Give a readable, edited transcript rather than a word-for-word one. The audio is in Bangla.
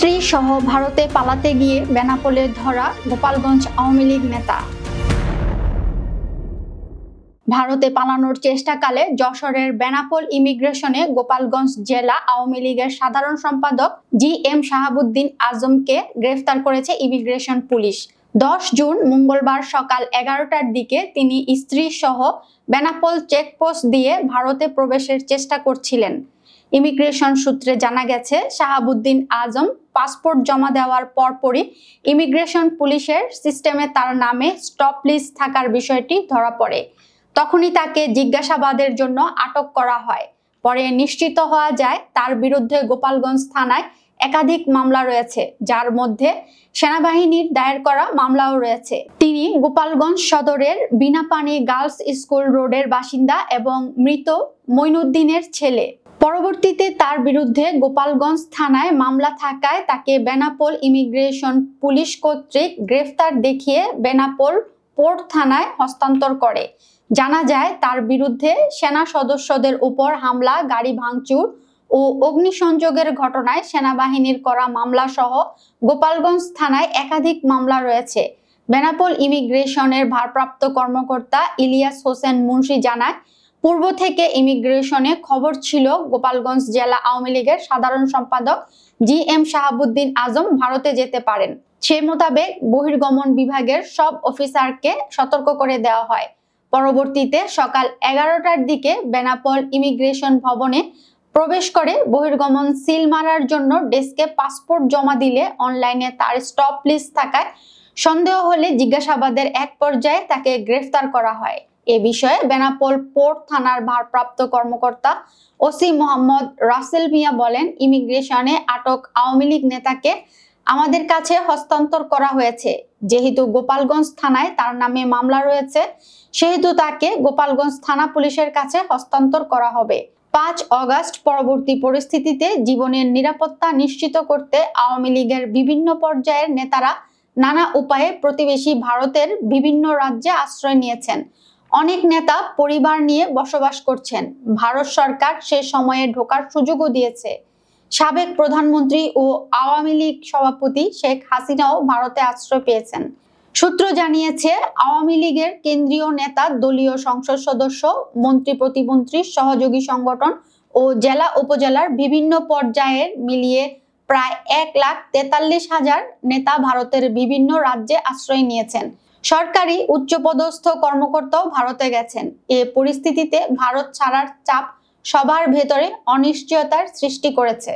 স্ত্রী সহ ভারতে পালাতে গিয়ে বেনাপোলে ধরা গোপালগঞ্জ আওয়ামী লীগ নেতা। ভারতে পালানোর চেষ্টাকালে যশোরের বেনাপোল ইমিগ্রেশনে গোপালগঞ্জ জেলা আওয়ামী লীগের সাধারণ সম্পাদক জি.এম. শাহাবুদ্দিন আজমকে গ্রেফতার করেছে ইমিগ্রেশন পুলিশ। 10 জুন মঙ্গলবার সকাল 11টার দিকে তিনি স্ত্রী সহ বেনাপোল চেকপোস্ট দিয়ে ভারতে প্রবেশের চেষ্টা করছিলেন। ইমিগ্রেশন সূত্রে জানা গেছে, শাহাবুদ্দিন আজম পাসপোর্ট জমা দেওয়ার পরপরই ইমিগ্রেশন পুলিশের সিস্টেমে তার নামে স্টপ লিস্ট থাকার বিষয়টি ধরা পড়ে। তখনই তাকে জিজ্ঞাসাবাদের জন্য আটক করা হয়। পরে নিশ্চিত হওয়া যায় তার বিরুদ্ধে গোপালগঞ্জ থানায় একাধিক মামলা রয়েছে, যার মধ্যে সেনাবাহিনীর দায়ের করা মামলাও রয়েছে। তিনি গোপালগঞ্জ সদরের বিনাপানি গার্লস স্কুল রোডের বাসিন্দা এবং মৃত মইনুদ্দিনের ছেলে। পরবর্তীতে তার বিরুদ্ধে গোপালগঞ্জ থানায় মামলা থাকায় তাকে বেনাপোল ইমিগ্রেশন পুলিশ কর্তৃক গ্রেফতার দেখিয়ে বেনাপোল পোর্ট থানায় হস্তান্তর করে। জানা যায় তার বিরুদ্ধে সেনা সদস্যদের উপর হামলা, গাড়ি ভাঙচুর ও অগ্নিসংযোগের ঘটনায় সেনাবাহিনীর করা মামলা সহ গোপালগঞ্জ থানায় একাধিক মামলা রয়েছে। বেনাপোল ইমিগ্রেশনের ভারপ্রাপ্ত কর্মকর্তা ইলিয়াস হোসেন মুন্সি জানায়, পূর্ব থেকে ইমিগ্রেশনে খবর ছিল গোপালগঞ্জ জেলা আওয়ামী লীগের সাধারণ সম্পাদক জি.এম. শাহাবুদ্দিন আজম ভারতে যেতে পারেন। সে মোতাবেক বহির্গমন বিভাগের সব অফিসারকে সতর্ক করে দেওয়া হয়। পরবর্তীতে সকাল 11টার দিকে বেনাপোল ইমিগ্রেশন ভবনে প্রবেশ করে বহির্গমন সিল মারার জন্য ডেস্কে পাসপোর্ট জমা দিলে অনলাইনে তার স্টপ লিস্ট থাকায় সন্দেহ হলে জিজ্ঞাসাবাদের এক পর্যায়ে তাকে গ্রেফতার করা হয়। এ বিষয়ে বেনাপোল পোর্ট থানার ভারপ্রাপ্ত কর্মকর্তা ওসি মোহাম্মদ রাসেল মিয়া বলেন, ইমিগ্রেশনে আটক আওয়ামী লীগ নেতাকে আমাদের কাছে হস্তান্তর করা হয়েছে। যেহেতু গোপালগঞ্জ থানায় তার নামে মামলা রয়েছে, সেহেতু তাকে গোপালগঞ্জ থানা পুলিশের কাছে হস্তান্তর করা হবে। 5 অগস্ট পরবর্তী পরিস্থিতিতে জীবনের নিরাপত্তা নিশ্চিত করতে আওয়ামী লীগের বিভিন্ন পর্যায়ের নেতারা নানা উপায়ে প্রতিবেশী ভারতের বিভিন্ন রাজ্যে আশ্রয় নিয়েছেন। অনেক নেতা পরিবার নিয়ে বসবাস করছেন। ভারত সরকার সে সময়ে ঢোকার সুযোগও দিয়েছে। সাবেক প্রধানমন্ত্রী ও আওয়ামী লীগ সভাপতি শেখ হাসিনাও ভারতে আশ্রয় পেয়েছেন। সূত্র জানিয়েছে, আওয়ামী লীগের কেন্দ্রীয় নেতা, দলীয় সংসদ সদস্য, মন্ত্রী প্রতিমন্ত্রী, সহযোগী সংগঠন ও জেলা উপজেলার বিভিন্ন পর্যায়ের মিলিয়ে প্রায় 1,43,000 নেতা ভারতের বিভিন্ন রাজ্যে আশ্রয় নিয়েছেন। সরকারি উচ্চপদস্থ কর্মকর্তাও ভারতে গেছেন। এ পরিস্থিতিতে ভারত ছাড়ার চাপ সবার ভেতরে অনিশ্চয়তার সৃষ্টি করেছে।